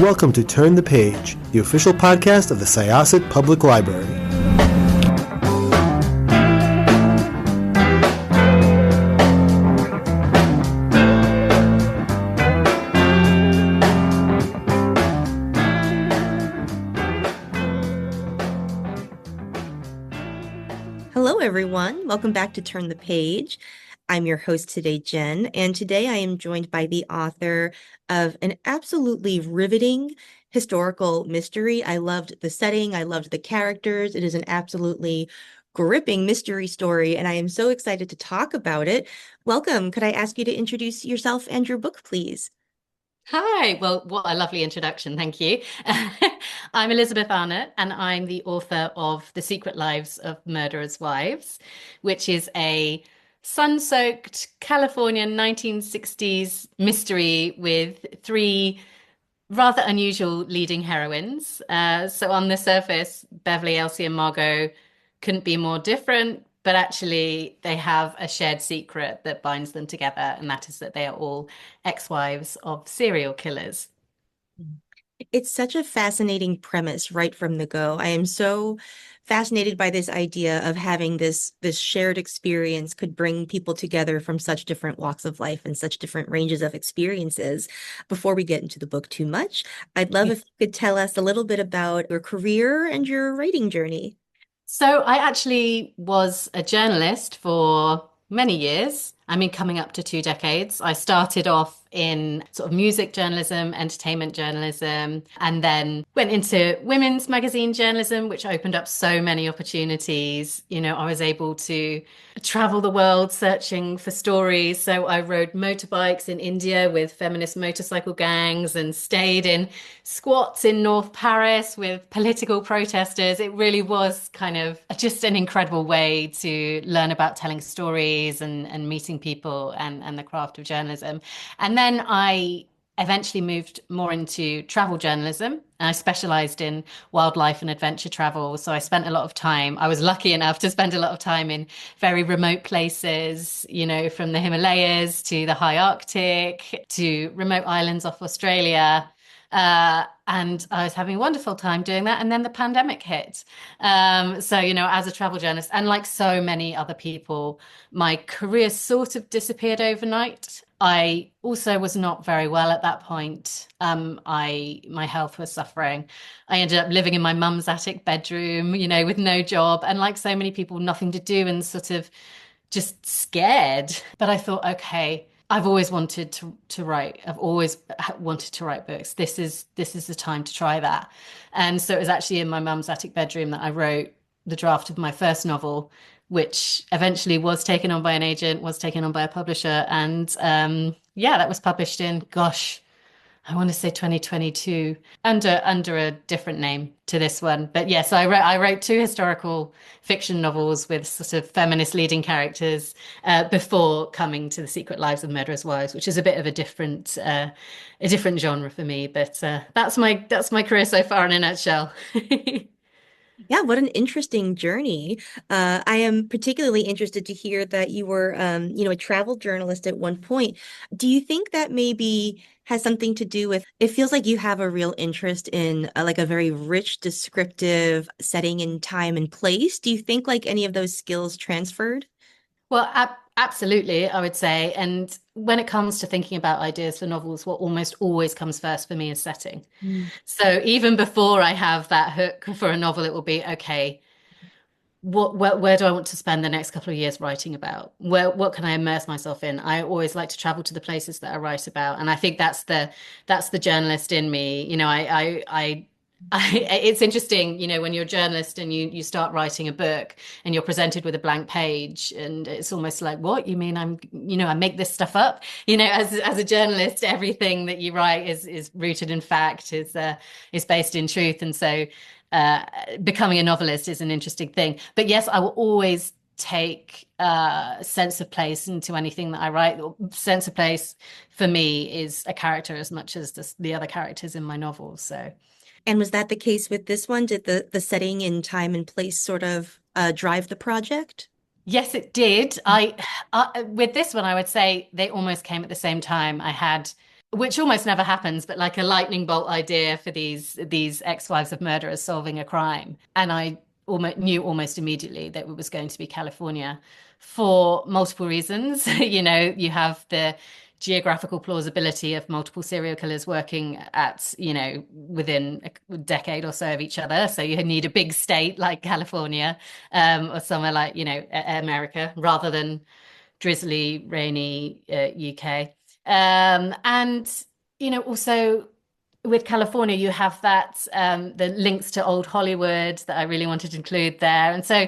welcome to Turn the Page, the official podcast of the Syosset Public Library. Hello, everyone. Welcome back to Turn the Page. I'm your host today, Jen, and today I am joined by the author of an absolutely riveting historical mystery. I loved the setting. I loved the characters. It is an absolutely gripping mystery story, and I am so excited to talk about it. Welcome. Could I ask you to introduce yourself and your book, please? Hi, well, what a lovely introduction. Thank you. I'm Elizabeth Arnott, and I'm the author of The Secret Lives of Murderers' Wives, which is a sun-soaked Californian 1960s mystery with three rather unusual leading heroines. So on the surface, Beverly, Elsie, and Margot couldn't be more different, but actually they have a shared secret that binds them together, and that is that they are all ex-wives of serial killers. It's such a fascinating premise right from the go. I am so fascinated by this idea of having this shared experience could bring people together from such different walks of life and such different ranges of experiences. Before we get into the book too much, I'd love if you could tell us a little bit about your career and your writing journey. So I actually was a journalist for many years. I mean, coming up to 2 decades. I started off in sort of music journalism, entertainment journalism, and then went into women's magazine journalism, which opened up so many opportunities. I was able to travel the world searching for stories. So I rode motorbikes in India with feminist motorcycle gangs and stayed in squats in North Paris with political protesters. It really was kind of just an incredible way to learn about telling stories and meeting people and the craft of journalism. And then I eventually moved more into travel journalism. And I specialized in wildlife and adventure travel. So I spent a lot of time, I was lucky enough to spend a lot of time in very remote places, from the Himalayas to the high Arctic to remote islands off Australia. And I was having a wonderful time doing that. And then the pandemic hit. So, as a travel journalist, and like so many other people, my career sort of disappeared overnight. I also was not very well at that point. My health was suffering. I ended up living in my mum's attic bedroom, with no job, and like so many people, nothing to do and sort of just scared. But I thought, okay, I've always wanted to write. I've always wanted to write books. This is the time to try that. And so it was actually in my mum's attic bedroom that I wrote the draft of my first novel, which eventually was taken on by an agent, was taken on by a publisher, and yeah, that was published in, gosh, I want to say 2022 under a different name to this one. But yes, I wrote two historical fiction novels with sort of feminist leading characters before coming to The Secret Lives of Murderers' Wives, which is a bit of a different genre for me. But that's my career so far in a nutshell. Yeah, what an interesting journey. I am particularly interested to hear that you were, a travel journalist at one point. Do you think that maybe has something to do with, it feels like you have a real interest in like a very rich, descriptive setting in time and place. Do you think like any of those skills transferred? Well, absolutely, I would say. And when it comes to thinking about ideas for novels, what almost always comes first for me is setting. Mm. So even before I have that hook for a novel, it will be, okay, where do I want to spend the next couple of years writing about? What can I immerse myself in? I always like to travel to the places that I write about, and I think that's the journalist in me. It's interesting, when you're a journalist and you start writing a book and you're presented with a blank page, and it's almost like, what you mean? I make this stuff up. As a journalist, everything that you write is rooted in fact, is based in truth, and so becoming a novelist is an interesting thing. But yes, I will always take sense of place into anything that I write. Sense of place for me is a character as much as the other characters in my novels. So. And was that the case with this one? Did the setting in time and place sort of drive the project? Yes, it did. With this one, I would say they almost came at the same time. I had which almost never happens, but like a lightning bolt idea for these ex-wives of murderers solving a crime. And I almost knew almost immediately that it was going to be California for multiple reasons. You have the geographical plausibility of multiple serial killers working at, within a decade or so of each other. So you need a big state like California, or somewhere like, America, rather than drizzly, rainy UK. And also with California, you have that the links to old Hollywood that I really wanted to include there. And so,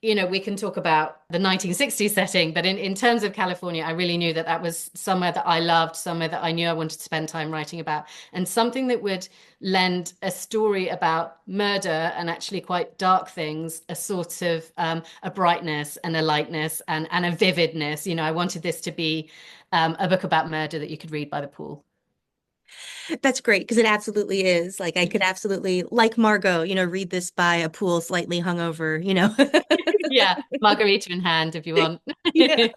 we can talk about the 1960s setting, but in terms of California, I really knew that that was somewhere that I loved, somewhere that I knew I wanted to spend time writing about, and something that would lend a story about murder and actually quite dark things, a sort of a brightness and a lightness and a vividness. I wanted this to be a book about murder that you could read by the pool. That's great because it absolutely is. Like I could absolutely, like Margot, read this by a pool slightly hungover. Yeah, margarita in hand if you want. Yeah.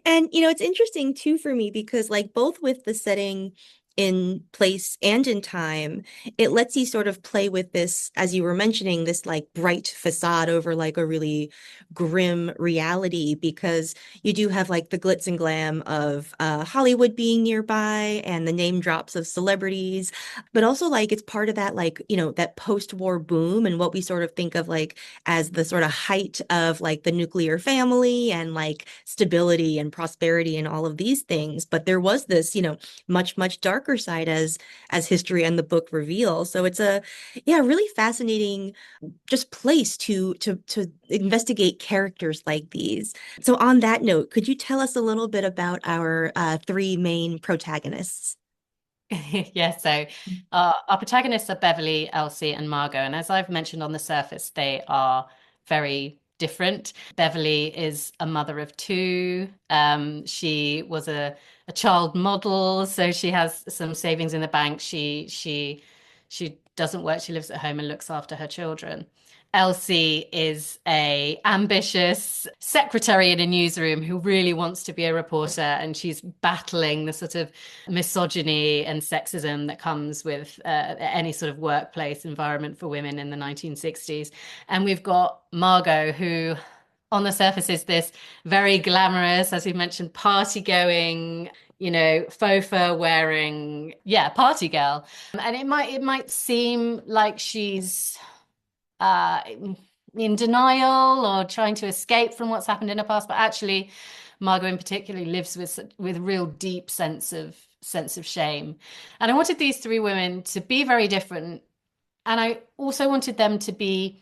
And it's interesting too for me because like both with the setting in place and in time, it lets you sort of play with this, as you were mentioning, this like bright facade over like a really grim reality because you do have like the glitz and glam of Hollywood being nearby and the name drops of celebrities, but also like it's part of that like, that post-war boom and what we sort of think of like as the sort of height of like the nuclear family and like stability and prosperity and all of these things. But there was this, much, much darker side as history and the book reveal. So it's a yeah, really fascinating just place to investigate characters like these. So on that note, could you tell us a little bit about our three main protagonists? Yeah, so our protagonists are Beverly, Elsie, and Margot. And as I've mentioned on the surface, they are very different. Beverly is a mother of two. She was a child model, so she has some savings in the bank. She doesn't work, she lives at home and looks after her children. Elsie is a ambitious secretary in a newsroom who really wants to be a reporter, and she's battling the sort of misogyny and sexism that comes with any sort of workplace environment for women in the 1960s. And we've got Margot, who on the surface is this very glamorous, as we mentioned, party going, faux fur wearing, yeah, party girl. And it might seem like she's uh, in denial or trying to escape from what's happened in her past, but actually, Margot in particular lives with real deep sense of shame. And I wanted these three women to be very different, and I also wanted them to be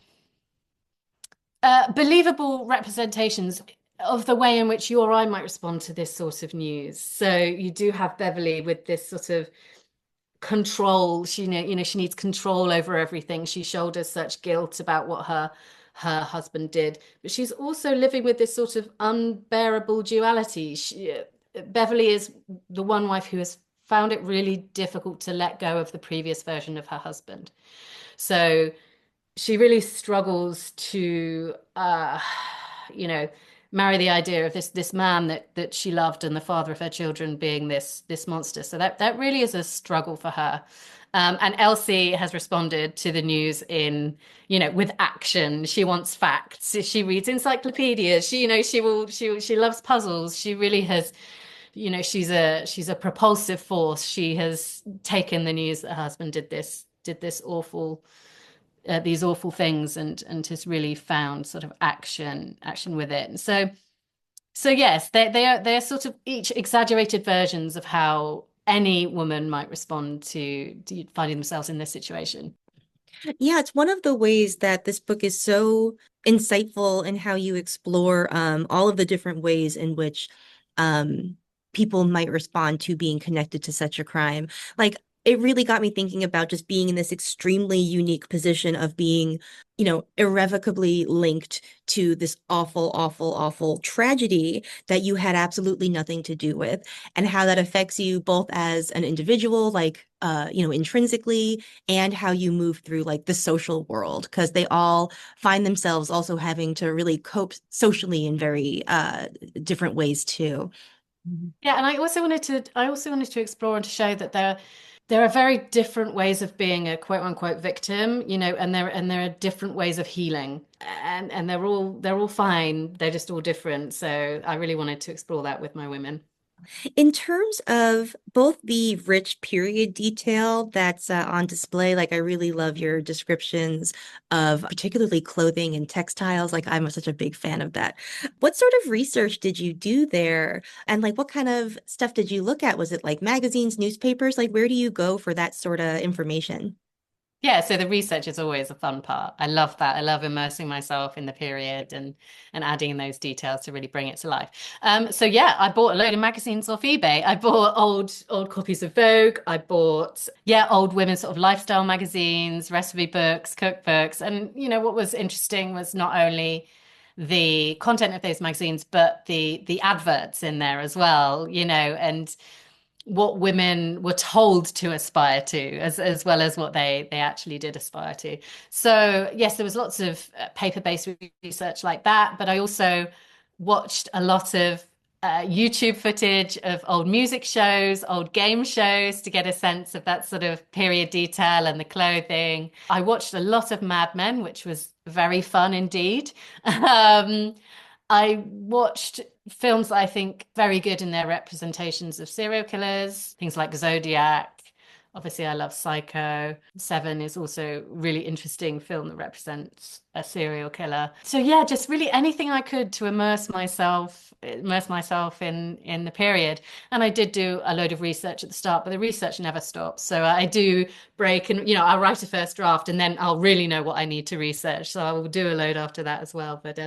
believable representations of the way in which you or I might respond to this sort of news. So you do have Beverly with this sort of control. She needs control over everything. She shoulders such guilt about what her husband did, but she's also living with this sort of unbearable duality. Beverly is the one wife who has found it really difficult to let go of the previous version of her husband. So she really struggles to marry the idea of this man that she loved and the father of her children being this monster. So that really is a struggle for her. And Elsie has responded to the news with action. She wants facts. She reads encyclopedias. She loves puzzles. She really has, she's a propulsive force. She has taken the news that her husband did this awful these awful things and has really found sort of action with it. And so yes, they're sort of each exaggerated versions of how any woman might respond to finding themselves in this situation. Yeah, it's one of the ways that this book is so insightful in how you explore all of the different ways in which um, people might respond to being connected to such a crime. Like, it really got me thinking about just being in this extremely unique position of being, irrevocably linked to this awful, awful, awful tragedy that you had absolutely nothing to do with, and how that affects you both as an individual, like, intrinsically, and how you move through like the social world, because they all find themselves also having to really cope socially in very different ways too. Mhm. Yeah, and I also wanted to explore and to show that there are very different ways of being a quote unquote victim, and there are different ways of healing. And they're all fine. They're just all different. So I really wanted to explore that with my women. In terms of both the rich period detail that's on display, like I really love your descriptions of particularly clothing and textiles. Like I'm such a big fan of that. What sort of research did you do there? And like what kind of stuff did you look at? Was it like magazines, newspapers? Like where do you go for that sort of information? Yeah, so the research is always a fun part. I love that. I love immersing myself in the period and adding those details to really bring it to life. So yeah, I bought a load of magazines off eBay. I bought old copies of Vogue. I bought old women's sort of lifestyle magazines, recipe books, cookbooks. And what was interesting was not only the content of those magazines, but the adverts in there as well, and what women were told to aspire to as well as what they actually did aspire to. So yes, there was lots of paper-based research like that, but I also watched a lot of YouTube footage of old music shows, old game shows to get a sense of that sort of period detail and the clothing. I watched a lot of Mad Men, which was very fun indeed. Um, I watched films that I think very good in their representations of serial killers, things like Zodiac. Obviously, I love Psycho. Seven is also a really interesting film that represents a serial killer. So yeah, just really anything I could to immerse myself in the period. And I did do a load of research at the start, but the research never stops. So I do break and I'll write a first draft and then I'll really know what I need to research. So I will do a load after that as well. But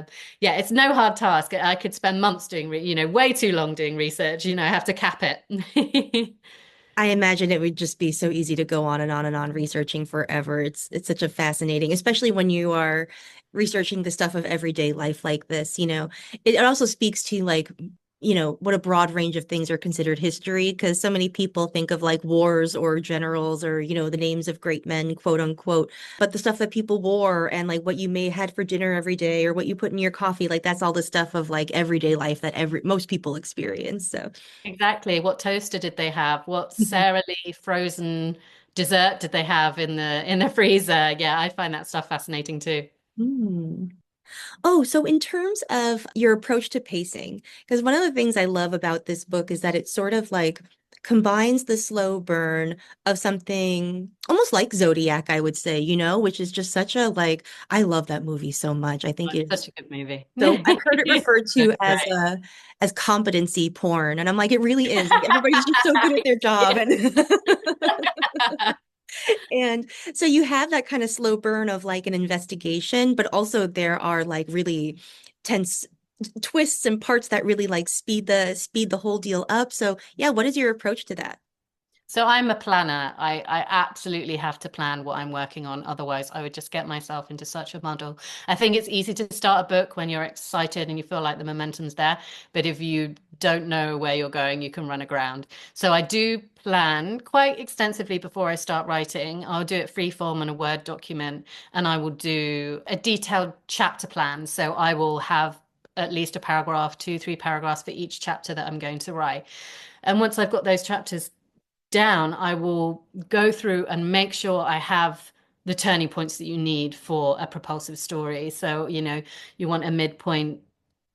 yeah, it's no hard task. I could spend months doing, way too long doing research. I have to cap it. I imagine it would just be so easy to go on and on and on researching forever. It's such a fascinating, especially when you are researching the stuff of everyday life like this, you know. It also speaks to like, what a broad range of things are considered history, because so many people think of like wars or generals or, the names of great men, quote unquote. But the stuff that people wore and like what you may had for dinner every day or what you put in your coffee, like that's all the stuff of like everyday life that every most people experience. So Exactly. What toaster did they have? What Sara Lee frozen dessert did they have in the freezer? Yeah, I find that stuff fascinating too. Hmm. Oh, so in terms of your approach to pacing, because one of the things I love about this book is that it sort of like combines the slow burn of something almost like Zodiac, I would say, which is just such a like, I love that movie so much. I Oh, think it's it's such a good movie. so I've heard it referred That's to great. as competency porn. And I'm like, it really is. Like everybody's just so good at their job. Yeah. And And so you have that kind of slow burn of like an investigation, but also there are like really tense twists and parts that really like speed the whole deal up. So yeah, what is your approach to that? So I'm a planner. I absolutely have to plan what I'm working on. Otherwise, I would just get myself into such a muddle. I think it's easy to start a book when you're excited and you feel like the momentum's there. But if you don't know where you're going, you can run aground. So I do plan quite extensively before I start writing. I'll do it free form in a Word document and I will do a detailed chapter plan. So I will have at least a paragraph, two, three paragraphs for each chapter that I'm going to write. And once I've got those chapters down, I will go through and make sure I have the turning points that you need for a propulsive story. So, you want a midpoint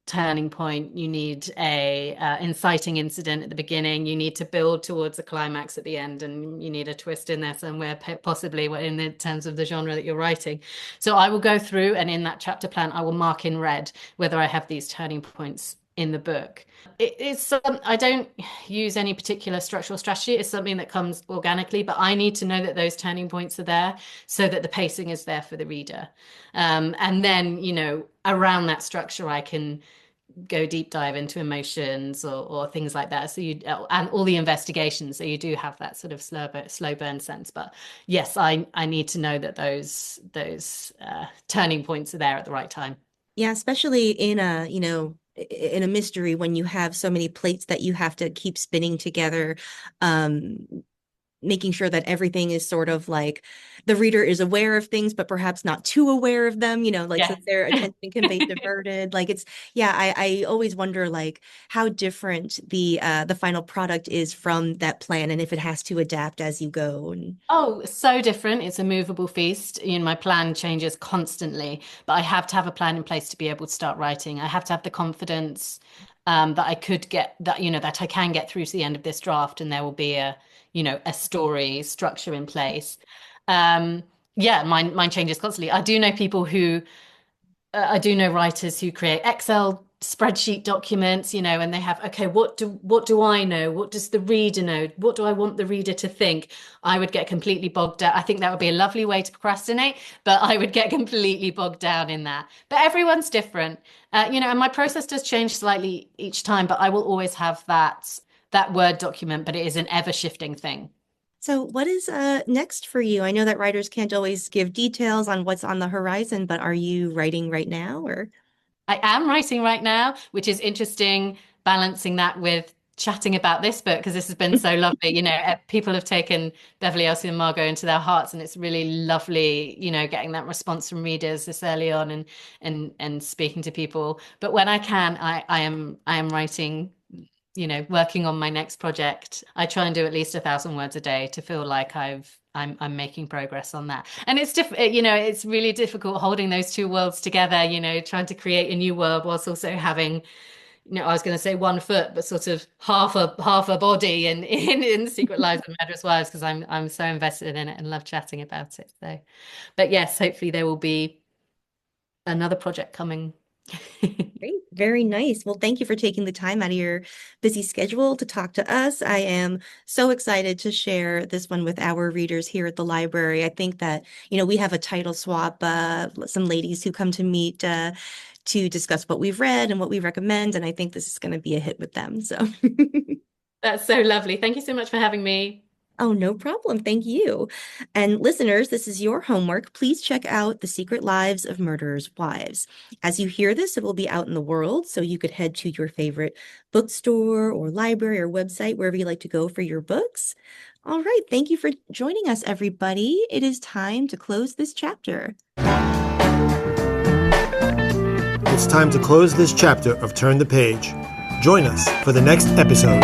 turning point, you need a inciting incident at the beginning, you need to build towards a climax at the end, and you need a twist in there somewhere, possibly in the terms of the genre that you're writing. So I will go through and in that chapter plan, I will mark in red whether I have these turning points in the book. I don't use any particular structural strategy. It's something that comes organically, but I need to know that those turning points are there so that the pacing is there for the reader. And then, around that structure, I can go deep dive into emotions or things like that. So and all the investigations. So you do have that sort of slow burn sense. But yes, I need to know that those turning points are there at the right time. Yeah, especially in a mystery when you have so many plates that you have to keep spinning together. Um, making sure that everything is sort of like the reader is aware of things, but perhaps not too aware of them, like so Yeah. their attention can be diverted. Like it's, yeah, I always wonder like how different the final product is from that plan and if it has to adapt as you go. And Oh, so different. It's a movable feast. My plan changes constantly, but I have to have a plan in place to be able to start writing. I have to have the confidence that I could get that, that I can get through to the end of this draft and there will be a story structure in place. Um, yeah, mine changes constantly. I do know writers who create Excel spreadsheet documents, and they have, okay, what do I know? What does the reader know? What do I want the reader to think? I would get completely bogged down. I think that would be a lovely way to procrastinate, but I would get completely bogged down in that. But everyone's different, and my process does change slightly each time, but I will always have that Word document, but it is an ever shifting thing. so what is next for you? I know that writers can't always give details on what's on the horizon, but are you writing right now or? I am writing right now, which is interesting, balancing that with chatting about this book because this has been so lovely. People have taken Beverly, Elsie, and Margot into their hearts, and it's really lovely, getting that response from readers this early on and speaking to people. But when I can, I am writing, working on my next project. I try and do at least 1,000 words a day to feel like I'm making progress on that. And it's really difficult holding those two worlds together, trying to create a new world whilst also having, I was going to say one foot, but sort of half a body in Secret Lives of Murderous Wives because I'm so invested in it and love chatting about it. So, but yes, hopefully there will be another project coming. Great. Very nice. Well, thank you for taking the time out of your busy schedule to talk to us. I am so excited to share this one with our readers here at the library. I think that, we have a title swap, some ladies who come to meet to discuss what we've read and what we recommend, and I think this is going to be a hit with them. So, That's so lovely. Thank you so much for having me. oh, no problem. Thank you. And listeners, this is your homework. Please check out The Secret Lives of Murderers' Wives. As you hear this, it will be out in the world, so you could head to your favorite bookstore or library or website, wherever you like to go for your books. All right. Thank you for joining us, everybody. It is time to close this chapter. It's time to close this chapter of Turn the Page. Join us for the next episode.